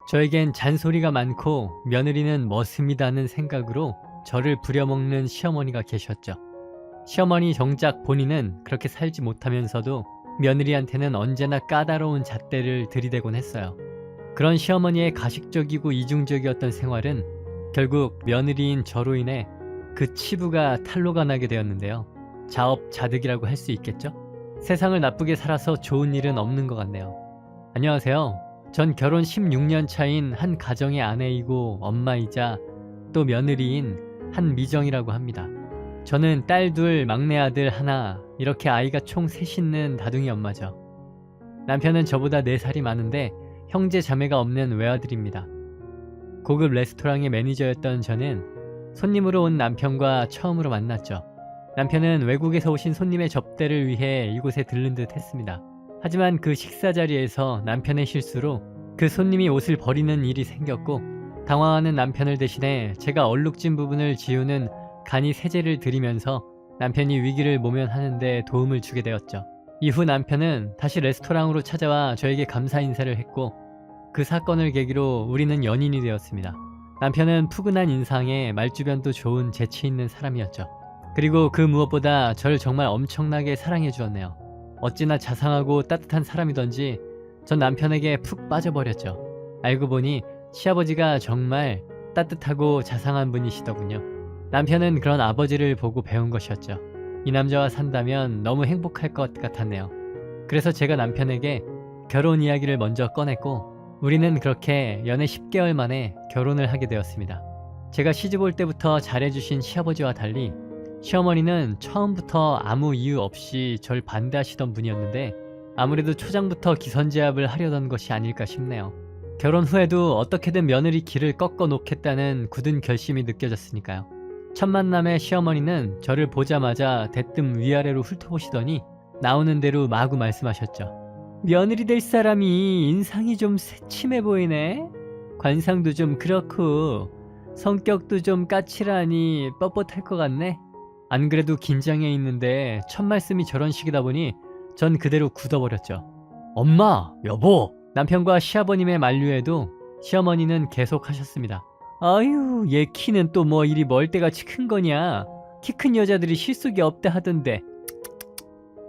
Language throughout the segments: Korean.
저에겐 잔소리가 많고 며느리는 머슴이다는 생각으로 저를 부려먹는 시어머니가 계셨죠. 시어머니 정작 본인은 그렇게 살지 못하면서도 며느리한테는 언제나 까다로운 잣대를 들이대곤 했어요. 그런 시어머니의 가식적이고 이중적이었던 생활은 결국 며느리인 저로 인해 그 치부가 탄로가 나게 되었는데요. 자업자득이라고 할 수 있겠죠? 세상을 나쁘게 살아서 좋은 일은 없는 것 같네요. 안녕하세요. 전 결혼 16년 차인 한 가정의 아내이고 엄마이자 또 며느리인 한미정이라고 합니다. 저는 딸 둘, 막내 아들 하나, 이렇게 아이가 총 셋 있는 다둥이 엄마죠. 남편은 저보다 4살이 많은데 형제 자매가 없는 외아들입니다. 고급 레스토랑의 매니저였던 저는 손님으로 온 남편과 처음으로 만났죠. 남편은 외국에서 오신 손님의 접대를 위해 이곳에 들른 듯 했습니다. 하지만 그 식사 자리에서 남편의 실수로 그 손님이 옷을 버리는 일이 생겼고, 당황하는 남편을 대신해 제가 얼룩진 부분을 지우는 간이 세제를 드리면서 남편이 위기를 모면하는 데 도움을 주게 되었죠. 이후 남편은 다시 레스토랑으로 찾아와 저에게 감사 인사를 했고, 그 사건을 계기로 우리는 연인이 되었습니다. 남편은 푸근한 인상에 말주변도 좋은 재치 있는 사람이었죠. 그리고 그 무엇보다 저를 정말 엄청나게 사랑해 주었네요. 어찌나 자상하고 따뜻한 사람이던지 전 남편에게 푹 빠져버렸죠. 알고 보니 시아버지가 정말 따뜻하고 자상한 분이시더군요. 남편은 그런 아버지를 보고 배운 것이었죠. 이 남자와 산다면 너무 행복할 것 같았네요. 그래서 제가 남편에게 결혼 이야기를 먼저 꺼냈고, 우리는 그렇게 연애 10개월 만에 결혼을 하게 되었습니다. 제가 시집 올 때부터 잘해주신 시아버지와 달리 시어머니는 처음부터 아무 이유 없이 절 반대하시던 분이었는데, 아무래도 초장부터 기선제압을 하려던 것이 아닐까 싶네요. 결혼 후에도 어떻게든 며느리 길을 꺾어 놓겠다는 굳은 결심이 느껴졌으니까요. 첫 만남에 시어머니는 저를 보자마자 대뜸 위아래로 훑어보시더니 나오는 대로 마구 말씀하셨죠. 며느리 될 사람이 인상이 좀 새침해 보이네. 관상도 좀 그렇고 성격도 좀 까칠하니 뻣뻣할 것 같네. 안 그래도 긴장해 있는데 첫 말씀이 저런 식이다 보니 전 그대로 굳어버렸죠. 엄마, 여보. 남편과 시아버님의 만류에도 시어머니는 계속 하셨습니다. 아유, 얘 키는 또 뭐 이리 멀대같이 큰 거냐. 키 큰 여자들이 실속이 없다 하던데.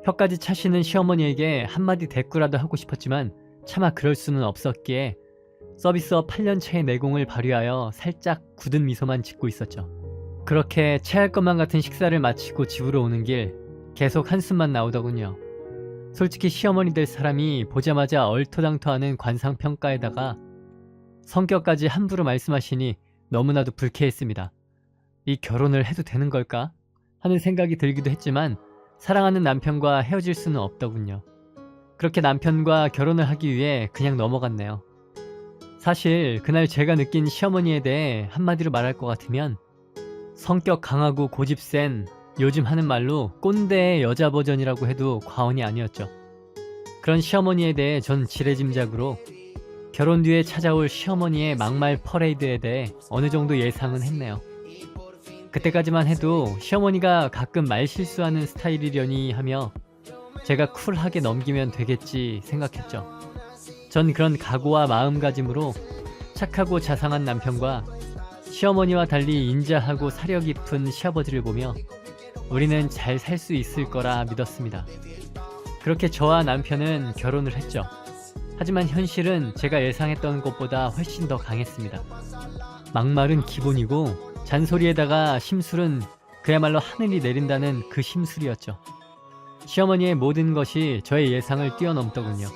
혀까지 차시는 시어머니에게 한마디 대꾸라도 하고 싶었지만 차마 그럴 수는 없었기에 서비스업 8년차의 내공을 발휘하여 살짝 굳은 미소만 짓고 있었죠. 그렇게 체할 것만 같은 식사를 마치고 집으로 오는 길 계속 한숨만 나오더군요. 솔직히 시어머니 될 사람이 보자마자 얼토당토하는 관상평가에다가 성격까지 함부로 말씀하시니 너무나도 불쾌했습니다. 이 결혼을 해도 되는 걸까? 하는 생각이 들기도 했지만 사랑하는 남편과 헤어질 수는 없더군요. 그렇게 남편과 결혼을 하기 위해 그냥 넘어갔네요. 사실 그날 제가 느낀 시어머니에 대해 한마디로 말할 것 같으면 성격 강하고 고집 센, 요즘 하는 말로 꼰대의 여자 버전이라고 해도 과언이 아니었죠. 그런 시어머니에 대해 전 지레짐작으로 결혼 뒤에 찾아올 시어머니의 막말 퍼레이드에 대해 어느 정도 예상은 했네요. 그때까지만 해도 시어머니가 가끔 말 실수하는 스타일이려니 하며 제가 쿨하게 넘기면 되겠지 생각했죠. 전 그런 각오와 마음가짐으로 착하고 자상한 남편과 시어머니와 달리 인자하고 사려 깊은 시아버지를 보며 우리는 잘 살 수 있을 거라 믿었습니다. 그렇게 저와 남편은 결혼을 했죠. 하지만 현실은 제가 예상했던 것보다 훨씬 더 강했습니다. 막말은 기본이고 잔소리에다가 심술은 그야말로 하늘이 내린다는 그 심술이었죠. 시어머니의 모든 것이 저의 예상을 뛰어넘더군요.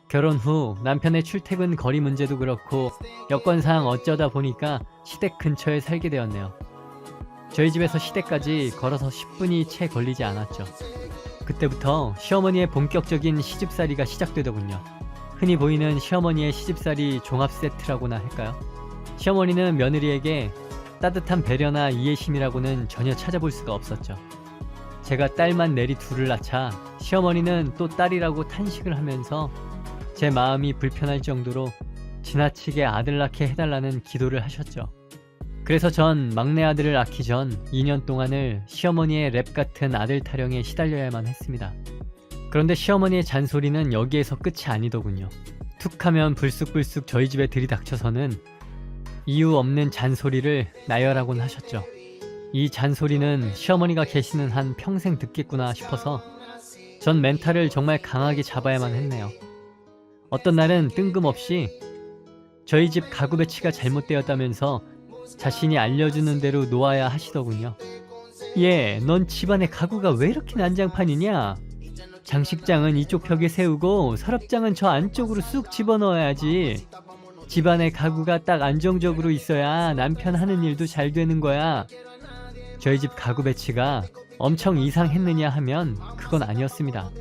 결혼 후 남편의 출퇴근 거리 문제도 그렇고 여건상 어쩌다 보니까 시댁 근처에 살게 되었네요. 저희 집에서 시댁까지 걸어서 10분이 채 걸리지 않았죠. 그때부터 시어머니의 본격적인 시집살이가 시작되더군요. 흔히 보이는 시어머니의 시집살이 종합세트라고나 할까요? 시어머니는 며느리에게 따뜻한 배려나 이해심이라고는 전혀 찾아볼 수가 없었죠. 제가 딸만 내리 둘을 낳자 시어머니는 또 딸이라고 탄식을 하면서 제 마음이 불편할 정도로 지나치게 아들 낳게 해달라는 기도를 하셨죠. 그래서 전 막내 아들을 낳기 전 2년 동안을 시어머니의 랩 같은 아들 타령에 시달려야만 했습니다. 그런데 시어머니의 잔소리는 여기에서 끝이 아니더군요. 툭하면 불쑥불쑥 저희 집에 들이닥쳐서는 이유 없는 잔소리를 나열하곤 하셨죠. 이 잔소리는 시어머니가 계시는 한 평생 듣겠구나 싶어서 전 멘탈을 정말 강하게 잡아야만 했네요. 어떤 날은 뜬금없이 저희 집 가구 배치가 잘못되었다면서 자신이 알려주는 대로 놓아야 하시더군요. 예, 넌 집안의 가구가 왜 이렇게 난장판이냐? 장식장은 이쪽 벽에 세우고 서랍장은 저 안쪽으로 쑥 집어넣어야지. 집안의 가구가 딱 안정적으로 있어야 남편 하는 일도 잘 되는 거야. 저희 집 가구 배치가 엄청 이상했느냐 하면 그건 아니었습니다.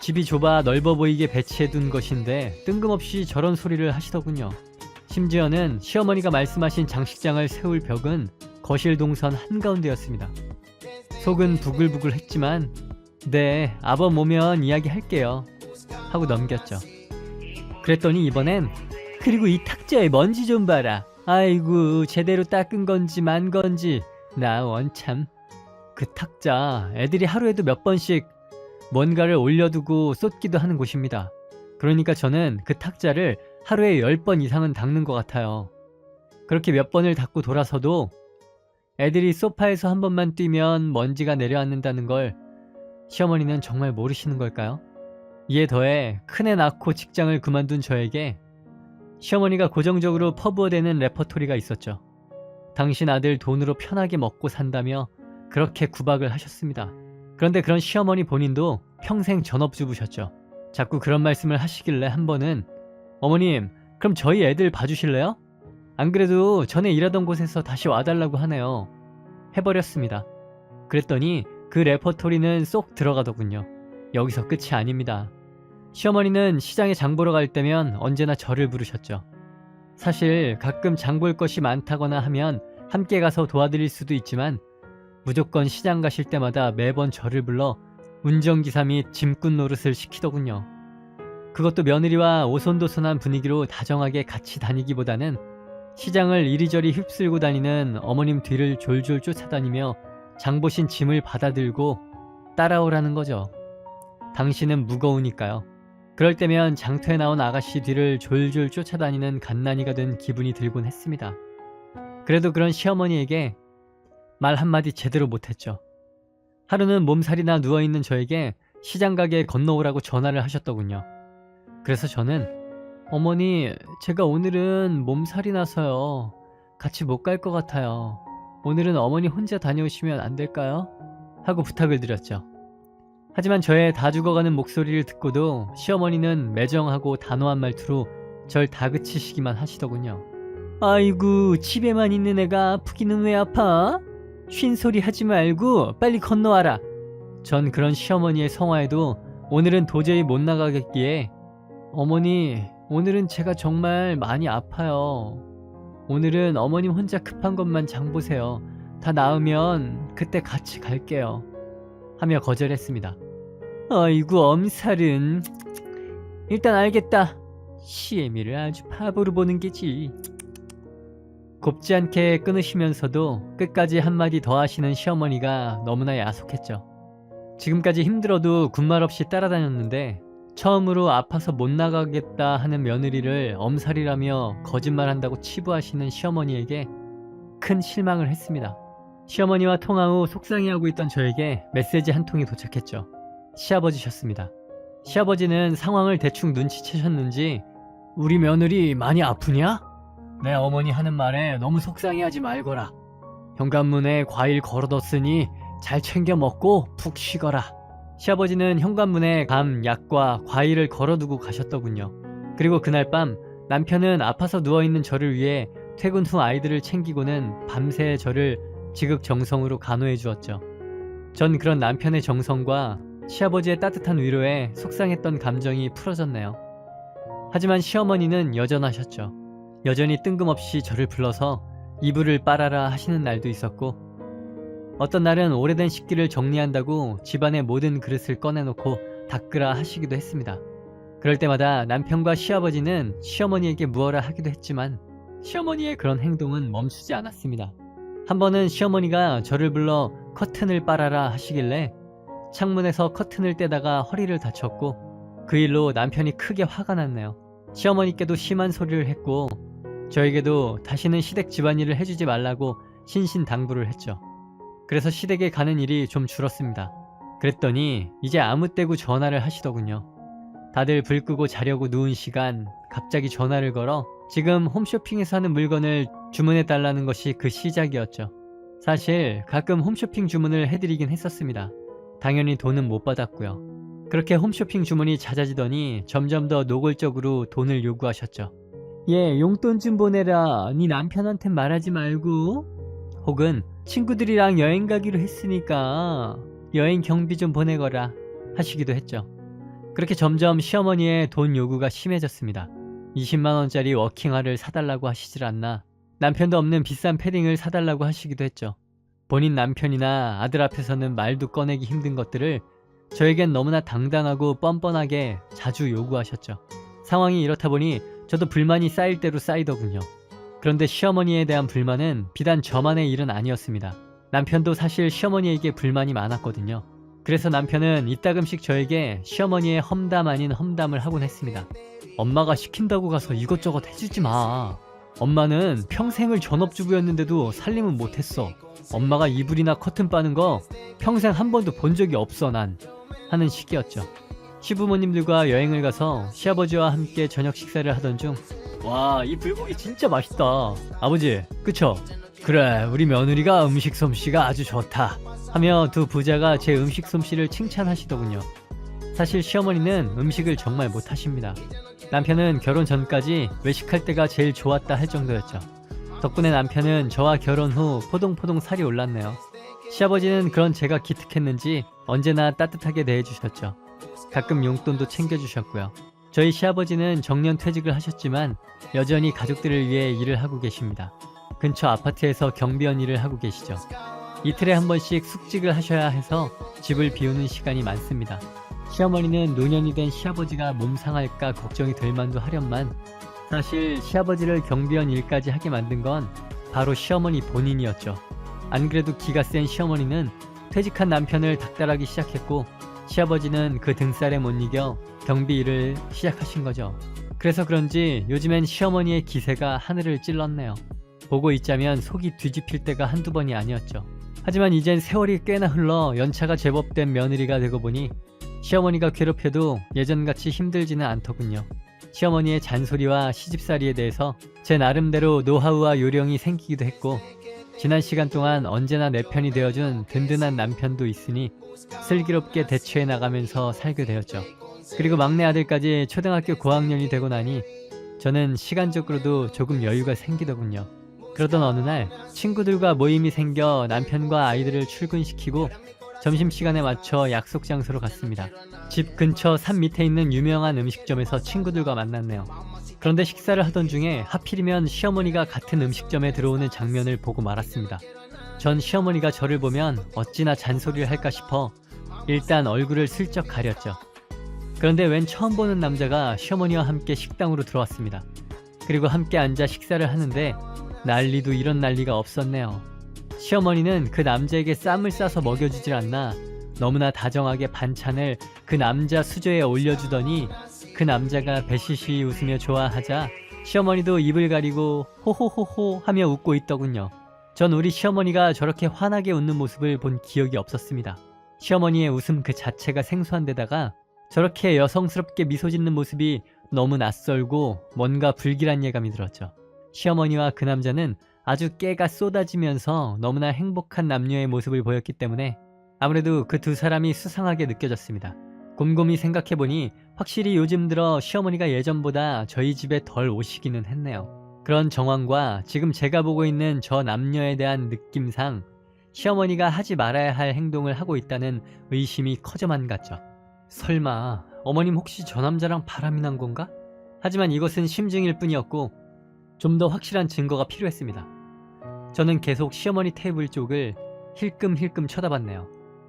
집이 좁아 넓어 보이게 배치해둔 것인데 뜬금없이 저런 소리를 하시더군요. 심지어는 시어머니가 말씀하신 장식장을 세울 벽은 거실 동선 한가운데였습니다. 속은 부글부글 했지만 네, 아범 오면 이야기할게요 하고 넘겼죠. 그랬더니 이번엔 그리고 이 탁자에 먼지 좀 봐라. 아이고 제대로 닦은 건지 만 건지 나 원참. 그 탁자 애들이 하루에도 몇 번씩 뭔가를 올려두고 쏟기도 하는 곳입니다. 그러니까 저는 그 탁자를 하루에 10번 이상은 닦는 것 같아요. 그렇게 몇 번을 닦고 돌아서도 애들이 소파에서 한 번만 뛰면 먼지가 내려앉는다는 걸 시어머니는 정말 모르시는 걸까요? 이에 더해 큰애 낳고 직장을 그만둔 저에게 시어머니가 고정적으로 퍼부어대는 레퍼토리가 있었죠. 당신 아들 돈으로 편하게 먹고 산다며 그렇게 구박을 하셨습니다. 그런데 그런 시어머니 본인도 평생 전업주부셨죠. 자꾸 그런 말씀을 하시길래 한 번은 어머님, 그럼 저희 애들 봐주실래요? 안 그래도 전에 일하던 곳에서 다시 와달라고 하네요. 해버렸습니다. 그랬더니 그 레퍼토리는 쏙 들어가더군요. 여기서 끝이 아닙니다. 시어머니는 시장에 장 보러 갈 때면 언제나 저를 부르셨죠. 사실 가끔 장 볼 것이 많다거나 하면 함께 가서 도와드릴 수도 있지만 무조건 시장 가실 때마다 매번 저를 불러 운전기사 및 짐꾼 노릇을 시키더군요. 그것도 며느리와 오손도손한 분위기로 다정하게 같이 다니기보다는 시장을 이리저리 휩쓸고 다니는 어머님 뒤를 졸졸 쫓아다니며 장 보신 짐을 받아들고 따라오라는 거죠. 당신은 무거우니까요. 그럴 때면 장터에 나온 아가씨 뒤를 졸졸 쫓아다니는 갓난이가 된 기분이 들곤 했습니다. 그래도 그런 시어머니에게 말 한마디 제대로 못했죠. 하루는 몸살이나 누워있는 저에게 시장 가게 건너오라고 전화를 하셨더군요. 그래서 저는 어머니, 제가 오늘은 몸살이 나서요. 같이 못 갈 것 같아요. 오늘은 어머니 혼자 다녀오시면 안 될까요? 하고 부탁을 드렸죠. 하지만 저의 다 죽어가는 목소리를 듣고도 시어머니는 매정하고 단호한 말투로 절 다그치시기만 하시더군요. 아이고, 집에만 있는 애가 아프기는 왜 아파? 쉰소리 하지 말고 빨리 건너와라. 전 그런 시어머니의 성화에도 오늘은 도저히 못 나가겠기에 어머니, 오늘은 제가 정말 많이 아파요. 오늘은 어머님 혼자 급한 것만 장 보세요. 다 나으면 그때 같이 갈게요. 하며 거절했습니다. 아이고 엄살은. 일단 알겠다. 시애미를 아주 바보로 보는 게지. 곱지 않게 끊으시면서도 끝까지 한마디 더 하시는 시어머니가 너무나 야속했죠. 지금까지 힘들어도 군말 없이 따라다녔는데 처음으로 아파서 못 나가겠다 하는 며느리를 엄살이라며 거짓말한다고 치부하시는 시어머니에게 큰 실망을 했습니다. 시어머니와 통화 후 속상해하고 있던 저에게 메시지 한 통이 도착했죠. 시아버지셨습니다. 시아버지는 상황을 대충 눈치채셨는지 우리 며느리 많이 아프냐? 내 어머니 하는 말에 너무 속상해하지 말거라. 현관문에 과일 걸어뒀으니 잘 챙겨 먹고 푹 쉬거라. 시아버지는 현관문에 감, 약과 과일을 걸어두고 가셨더군요. 그리고 그날 밤 남편은 아파서 누워있는 저를 위해 퇴근 후 아이들을 챙기고는 밤새 저를 지극정성으로 간호해 주었죠. 전 그런 남편의 정성과 시아버지의 따뜻한 위로에 속상했던 감정이 풀어졌네요. 하지만 시어머니는 여전하셨죠. 여전히 뜬금없이 저를 불러서 이불을 빨아라 하시는 날도 있었고 어떤 날은 오래된 식기를 정리한다고 집안의 모든 그릇을 꺼내놓고 닦으라 하시기도 했습니다. 그럴 때마다 남편과 시아버지는 시어머니에게 무어라 하기도 했지만 시어머니의 그런 행동은 멈추지 않았습니다. 한 번은 시어머니가 저를 불러 커튼을 빨아라 하시길래 창문에서 커튼을 떼다가 허리를 다쳤고 그 일로 남편이 크게 화가 났네요. 시어머니께도 심한 소리를 했고 저에게도 다시는 시댁 집안일을 해주지 말라고 신신당부를 했죠. 그래서 시댁에 가는 일이 좀 줄었습니다. 그랬더니 이제 아무 때고 전화를 하시더군요. 다들 불 끄고 자려고 누운 시간 갑자기 전화를 걸어 지금 홈쇼핑에서 하는 물건을 주문해 달라는 것이 그 시작이었죠. 사실 가끔 홈쇼핑 주문을 해드리긴 했었습니다. 당연히 돈은 못 받았고요. 그렇게 홈쇼핑 주문이 잦아지더니 점점 더 노골적으로 돈을 요구하셨죠. 얘 용돈 좀 보내라. 네 남편한테 말하지 말고. 혹은 친구들이랑 여행 가기로 했으니까 여행 경비 좀 보내거라 하시기도 했죠. 그렇게 점점 시어머니의 돈 요구가 심해졌습니다. 20만원짜리 워킹화를 사달라고 하시질 않나 남편도 없는 비싼 패딩을 사달라고 하시기도 했죠. 본인 남편이나 아들 앞에서는 말도 꺼내기 힘든 것들을 저에겐 너무나 당당하고 뻔뻔하게 자주 요구하셨죠. 상황이 이렇다 보니 저도 불만이 쌓일 대로 쌓이더군요. 그런데 시어머니에 대한 불만은 비단 저만의 일은 아니었습니다. 남편도 사실 시어머니에게 불만이 많았거든요. 그래서 남편은 이따금씩 저에게 시어머니의 험담 아닌 험담을 하곤 했습니다. 엄마가 시킨다고 가서 이것저것 해주지 마. 엄마는 평생을 전업주부였는데도 살림은 못했어. 엄마가 이불이나 커튼 빠는 거 평생 한 번도 본 적이 없어 난. 하는 식이었죠. 시부모님들과 여행을 가서 시아버지와 함께 저녁 식사를 하던 중 와, 이 불고기 진짜 맛있다. 아버지, 그쵸? 그래, 우리 며느리가 음식 솜씨가 아주 좋다. 하며 두 부자가 제 음식 솜씨를 칭찬하시더군요. 사실 시어머니는 음식을 정말 못하십니다. 남편은 결혼 전까지 외식할 때가 제일 좋았다 할 정도였죠. 덕분에 남편은 저와 결혼 후 포동포동 살이 올랐네요. 시아버지는 그런 제가 기특했는지 언제나 따뜻하게 대해주셨죠. 가끔 용돈도 챙겨주셨고요. 저희 시아버지는 정년 퇴직을 하셨지만 여전히 가족들을 위해 일을 하고 계십니다. 근처 아파트에서 경비원 일을 하고 계시죠. 이틀에 한 번씩 숙직을 하셔야 해서 집을 비우는 시간이 많습니다. 시어머니는 노년이 된 시아버지가 몸 상할까 걱정이 될 만도 하련만 사실 시아버지를 경비원 일까지 하게 만든 건 바로 시어머니 본인이었죠. 안 그래도 기가 센 시어머니는 퇴직한 남편을 닥달하기 시작했고 시아버지는 그 등살에 못 이겨 경비 일을 시작하신 거죠. 그래서 그런지 요즘엔 시어머니의 기세가 하늘을 찔렀네요. 보고 있자면 속이 뒤집힐 때가 한두 번이 아니었죠. 하지만 이젠 세월이 꽤나 흘러 연차가 제법 된 며느리가 되고 보니 시어머니가 괴롭혀도 예전같이 힘들지는 않더군요. 시어머니의 잔소리와 시집살이에 대해서 제 나름대로 노하우와 요령이 생기기도 했고 지난 시간 동안 언제나 내 편이 되어준 든든한 남편도 있으니 슬기롭게 대처해 나가면서 살게 되었죠. 그리고 막내 아들까지 초등학교 고학년이 되고 나니 저는 시간적으로도 조금 여유가 생기더군요. 그러던 어느 날 친구들과 모임이 생겨 남편과 아이들을 출근시키고 점심시간에 맞춰 약속 장소로 갔습니다. 집 근처 산 밑에 있는 유명한 음식점에서 친구들과 만났네요. 그런데 식사를 하던 중에 하필이면 시어머니가 같은 음식점에 들어오는 장면을 보고 말았습니다. 전 시어머니가 저를 보면 어찌나 잔소리를 할까 싶어 일단 얼굴을 슬쩍 가렸죠. 그런데 웬 처음 보는 남자가 시어머니와 함께 식당으로 들어왔습니다. 그리고 함께 앉아 식사를 하는데 난리도 이런 난리가 없었네요. 시어머니는 그 남자에게 쌈을 싸서 먹여주질 않나 너무나 다정하게 반찬을 그 남자 수저에 올려주더니 그 남자가 배시시 웃으며 좋아하자 시어머니도 입을 가리고 호호호호 하며 웃고 있더군요. 전 우리 시어머니가 저렇게 환하게 웃는 모습을 본 기억이 없었습니다. 시어머니의 웃음 그 자체가 생소한 데다가 저렇게 여성스럽게 미소 짓는 모습이 너무 낯설고 뭔가 불길한 예감이 들었죠. 시어머니와 그 남자는 아주 깨가 쏟아지면서 너무나 행복한 남녀의 모습을 보였기 때문에 아무래도 그 두 사람이 수상하게 느껴졌습니다. 곰곰이 생각해보니 확실히 요즘 들어 시어머니가 예전보다 저희 집에 덜 오시기는 했네요. 그런 정황과 지금 제가 보고 있는 저 남녀에 대한 느낌상 시어머니가 하지 말아야 할 행동을 하고 있다는 의심이 커져만 갔죠. 설마 어머님 혹시 저 남자랑 바람이 난 건가? 하지만 이것은 심증일 뿐이었고 좀 더 확실한 증거가 필요했습니다. 저는 계속 시어머니 테이블 쪽을 힐끔힐끔 쳐다봤네요.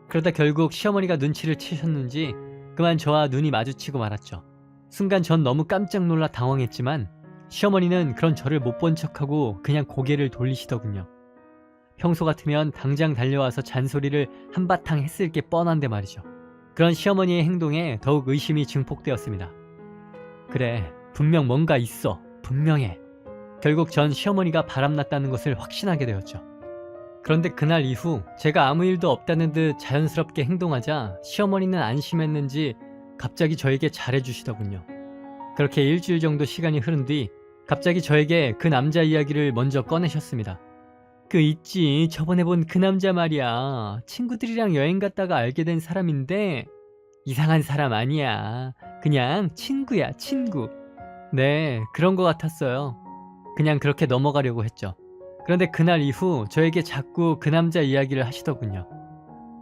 그러다 결국 시어머니가 눈치를 채셨는지 그만 저와 눈이 마주치고 말았죠. 순간 전 너무 깜짝 놀라 당황했지만 시어머니는 그런 저를 못 본 척하고 그냥 고개를 돌리시더군요. 평소 같으면 당장 달려와서 잔소리를 한바탕 했을 게 뻔한데 말이죠. 그런 시어머니의 행동에 더욱 의심이 증폭되었습니다. 그래, 분명 뭔가 있어. 분명해. 결국 전 시어머니가 바람났다는 것을 확신하게 되었죠. 그런데 그날 이후 제가 아무 일도 없다는 듯 자연스럽게 행동하자 시어머니는 안심했는지 갑자기 저에게 잘해주시더군요. 그렇게 일주일 정도 시간이 흐른 뒤 갑자기 저에게 그 남자 이야기를 먼저 꺼내셨습니다. 그 있지, 저번에 본 그 남자 말이야. 친구들이랑 여행 갔다가 알게 된 사람인데 이상한 사람 아니야. 그냥 친구야, 친구. 네, 그런 것 같았어요. 그냥 그렇게 넘어가려고 했죠. 그런데 그날 이후 저에게 자꾸 그 남자 이야기를 하시더군요.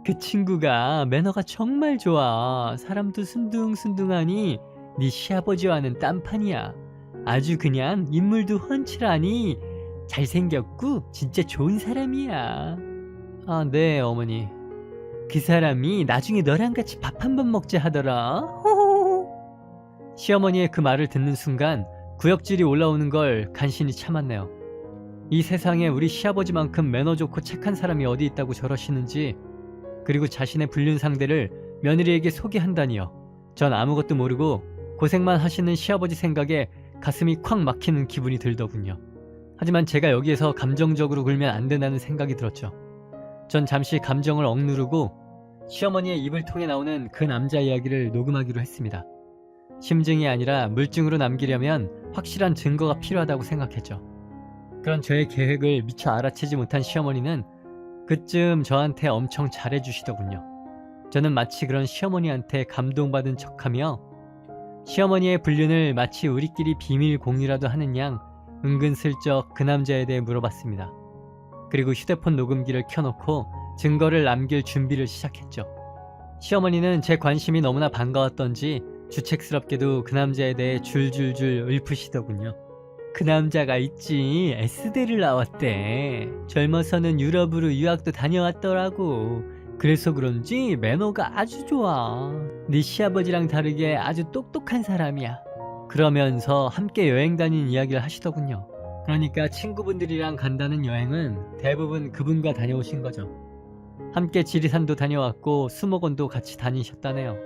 그 친구가 매너가 정말 좋아. 사람도 순둥순둥하니 네 시아버지와는 딴판이야. 아주 그냥 인물도 훤칠하니 잘생겼고 진짜 좋은 사람이야. 아, 네, 어머니. 그 사람이 나중에 너랑 같이 밥 한번 먹자 하더라. 호호호. 시어머니의 그 말을 듣는 순간 구역질이 올라오는 걸 간신히 참았네요. 이 세상에 우리 시아버지만큼 매너 좋고 착한 사람이 어디 있다고 저러시는지, 그리고 자신의 불륜 상대를 며느리에게 소개한다니요. 전 아무것도 모르고 고생만 하시는 시아버지 생각에 가슴이 콱 막히는 기분이 들더군요. 하지만 제가 여기에서 감정적으로 굴면 안 된다는 생각이 들었죠. 전 잠시 감정을 억누르고 시어머니의 입을 통해 나오는 그 남자 이야기를 녹음하기로 했습니다. 심증이 아니라 물증으로 남기려면 확실한 증거가 필요하다고 생각했죠. 그런 저의 계획을 미처 알아채지 못한 시어머니는 그쯤 저한테 엄청 잘해주시더군요. 저는 마치 그런 시어머니한테 감동받은 척하며 시어머니의 불륜을 마치 우리끼리 비밀 공유라도 하는 양 은근슬쩍 그 남자에 대해 물어봤습니다. 그리고 휴대폰 녹음기를 켜놓고 증거를 남길 준비를 시작했죠. 시어머니는 제 관심이 너무나 반가웠던지 주책스럽게도 그 남자에 대해 줄줄줄 읊으시더군요. 그 남자가 있지, S대를 나왔대. 젊어서는 유럽으로 유학도 다녀왔더라고. 그래서 그런지 매너가 아주 좋아. 네 시아버지랑 다르게 아주 똑똑한 사람이야. 그러면서 함께 여행 다닌 이야기를 하시더군요. 그러니까 친구분들이랑 간다는 여행은 대부분 그분과 다녀오신 거죠. 함께 지리산도 다녀왔고 수목원도 같이 다니셨다네요.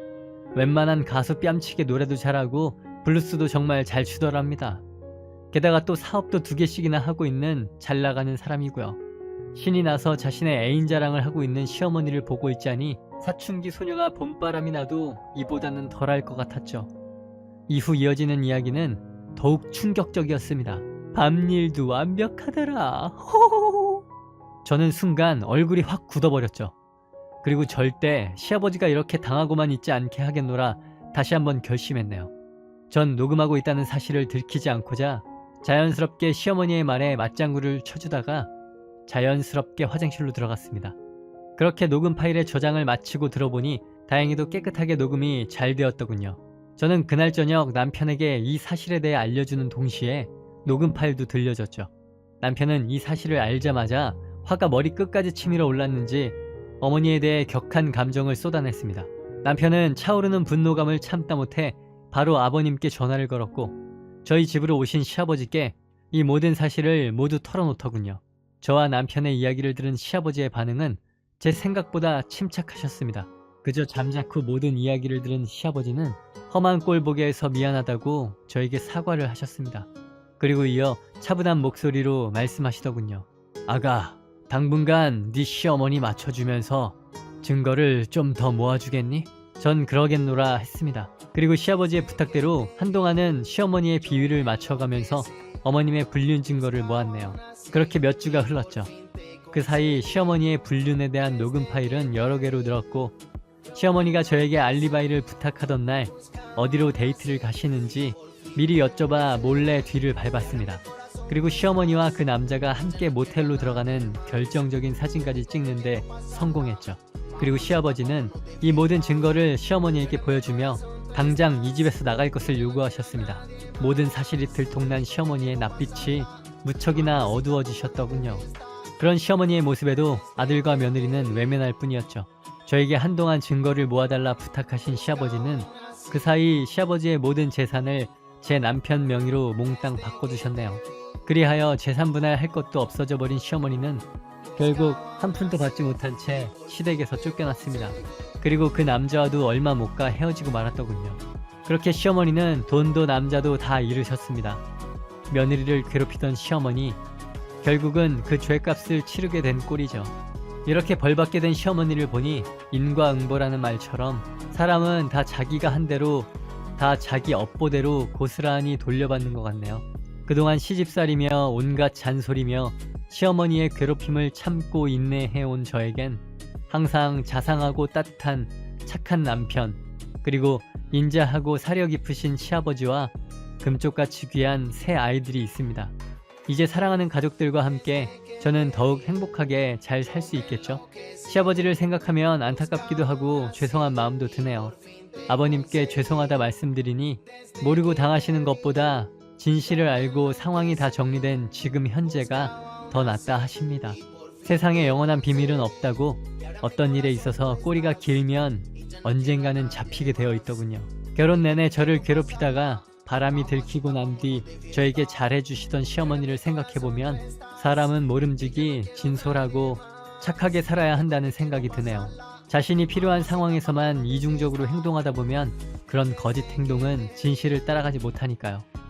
웬만한 가수 뺨치게 노래도 잘하고 블루스도 정말 잘 추더랍니다. 게다가 또 사업도 2개씩이나 하고 있는 잘 나가는 사람이고요. 신이 나서 자신의 애인 자랑을 하고 있는 시어머니를 보고 있자니 사춘기 소녀가 봄바람이 나도 이보다는 덜할 것 같았죠. 이후 이어지는 이야기는 더욱 충격적이었습니다. 밤일도 완벽하더라. 호호호. 저는 순간 얼굴이 확 굳어버렸죠. 그리고 절대 시아버지가 이렇게 당하고만 있지 않게 하겠노라 다시 한번 결심했네요. 전 녹음하고 있다는 사실을 들키지 않고자 자연스럽게 시어머니의 말에 맞장구를 쳐주다가 자연스럽게 화장실로 들어갔습니다. 그렇게 녹음 파일의 저장을 마치고 들어보니 다행히도 깨끗하게 녹음이 잘 되었더군요. 저는 그날 저녁 남편에게 이 사실에 대해 알려주는 동시에 녹음 파일도 들려줬죠. 남편은 이 사실을 알자마자 화가 머리끝까지 치밀어 올랐는지 어머니에 대해 격한 감정을 쏟아냈습니다. 남편은 차오르는 분노감을 참다 못해 바로 아버님께 전화를 걸었고 저희 집으로 오신 시아버지께 이 모든 사실을 모두 털어놓더군요. 저와 남편의 이야기를 들은 시아버지의 반응은 제 생각보다 침착하셨습니다. 그저 잠자코 모든 이야기를 들은 시아버지는 험한 꼴 보게 해서 미안하다고 저에게 사과를 하셨습니다. 그리고 이어 차분한 목소리로 말씀하시더군요. 아가, 당분간 네 시어머니 맞춰주면서 증거를 좀 더 모아주겠니? 전 그러겠노라 했습니다. 그리고 시아버지의 부탁대로 한동안은 시어머니의 비위를 맞춰가면서 어머님의 불륜 증거를 모았네요. 그렇게 몇 주가 흘렀죠. 그 사이 시어머니의 불륜에 대한 녹음 파일은 여러 개로 늘었고 시어머니가 저에게 알리바이를 부탁하던 날 어디로 데이트를 가시는지 미리 여쭤봐 몰래 뒤를 밟았습니다. 그리고 시어머니와 그 남자가 함께 모텔로 들어가는 결정적인 사진까지 찍는데 성공했죠. 그리고 시아버지는 이 모든 증거를 시어머니에게 보여주며 당장 이 집에서 나갈 것을 요구하셨습니다. 모든 사실이 들통난 시어머니의 낯빛이 무척이나 어두워지셨더군요. 그런 시어머니의 모습에도 아들과 며느리는 외면할 뿐이었죠. 저에게 한동안 증거를 모아달라 부탁하신 시아버지는 그 사이 시아버지의 모든 재산을 제 남편 명의로 몽땅 바꿔두셨네요. 그리하여 재산 분할할 것도 없어져 버린 시어머니는 결국 한 푼도 받지 못한 채 시댁에서 쫓겨났습니다. 그리고 그 남자와도 얼마 못 가 헤어지고 말았더군요. 그렇게 시어머니는 돈도 남자도 다 잃으셨습니다. 며느리를 괴롭히던 시어머니, 결국은 그 죄값을 치르게 된 꼴이죠. 이렇게 벌받게 된 시어머니를 보니 인과응보라는 말처럼 사람은 다 자기가 한 대로, 다 자기 업보대로 고스란히 돌려받는 것 같네요. 그동안 시집살이며 온갖 잔소리며 시어머니의 괴롭힘을 참고 인내해온 저에겐 항상 자상하고 따뜻한 착한 남편, 그리고 인자하고 사려 깊으신 시아버지와 금쪽같이 귀한 새 아이들이 있습니다. 이제 사랑하는 가족들과 함께 저는 더욱 행복하게 잘 살 수 있겠죠? 시아버지를 생각하면 안타깝기도 하고 죄송한 마음도 드네요. 아버님께 죄송하다 말씀드리니 모르고 당하시는 것보다 진실을 알고 상황이 다 정리된 지금 현재가 더 낫다 하십니다. 세상에 영원한 비밀은 없다고, 어떤 일에 있어서 꼬리가 길면 언젠가는 잡히게 되어 있더군요. 결혼 내내 저를 괴롭히다가 바람이 들키고 난 뒤 저에게 잘해주시던 시어머니를 생각해보면 사람은 모름지기 진솔하고 착하게 살아야 한다는 생각이 드네요. 자신이 필요한 상황에서만 이중적으로 행동하다 보면 그런 거짓 행동은 진실을 따라가지 못하니까요.